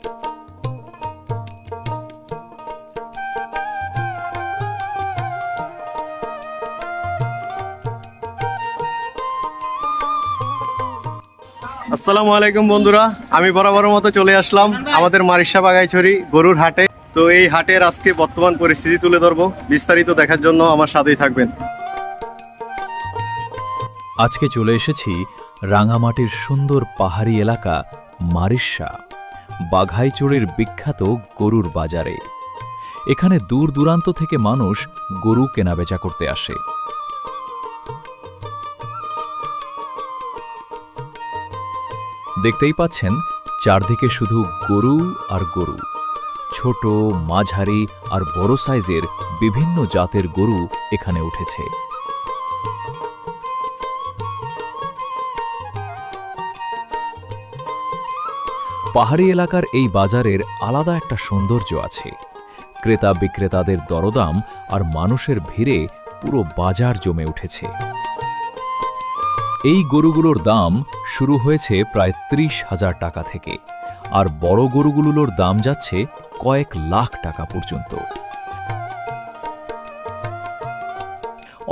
আসসালামু আলাইকুম বন্ধুরা, আমি বরাবরের মতো চলে আসলাম আমাদের মারিশা বাগাইছড়ি গরুর হাটে। তো এই হাটের আজকে বর্তমান পরিস্থিতি তুলে ধরবো, বিস্তারিত দেখার জন্য আমার সাথেই থাকবেন। আজকে চলে এসেছি রাঙামাটির সুন্দর পাহাড়ি এলাকা মারিশা বাঘাইচড়ির বিখ্যাত গরুর বাজারে। এখানে দূর দূরান্ত থেকে মানুষ গরু কেনাবেচা করতে আসে। দেখতেই পাচ্ছেন চারদিকে শুধু গরু আর গরু। ছোট, মাঝারি আর বড় সাইজের বিভিন্ন জাতের গরু এখানে উঠেছে। পাহাড়ি এলাকার এই বাজারের আলাদা একটা সৌন্দর্য আছে। ক্রেতা বিক্রেতাদের দরদাম আর মানুষের ভিড়ে পুরো বাজার জমে উঠেছে। এই গরুগুলোর দাম শুরু হয়েছে প্রায় ৩০,০০০ টাকা থেকে, আর বড় গরুগুলোর দাম যাচ্ছে কয়েক লাখ টাকা পর্যন্ত।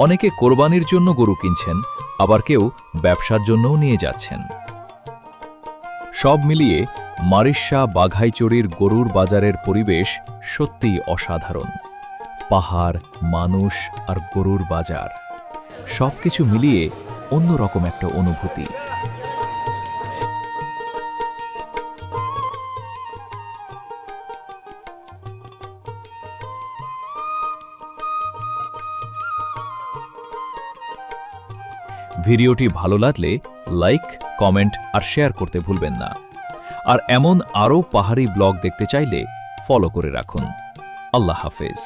অনেকে কোরবানির জন্য গরু কিনছেন, আবার কেউ ব্যবসার জন্যও নিয়ে যাচ্ছেন। সব মিলিয়ে মারিশা বাঘাইচড়ির গরুর বাজারের পরিবেশ সত্যিই অসাধারণ। পাহাড়, মানুষ আর গরুর বাজার সবকিছু মিলিয়ে অন্যরকম একটা অনুভূতি। ভিডিওটি ভালো লাগলে লাইক, কমেন্ট আর শেয়ার করতে ভুলবেন না। আর এমন আরও পাহাড়ি ব্লগ দেখতে চাইলে ফলো করে রাখুন। আল্লাহ হাফেজ।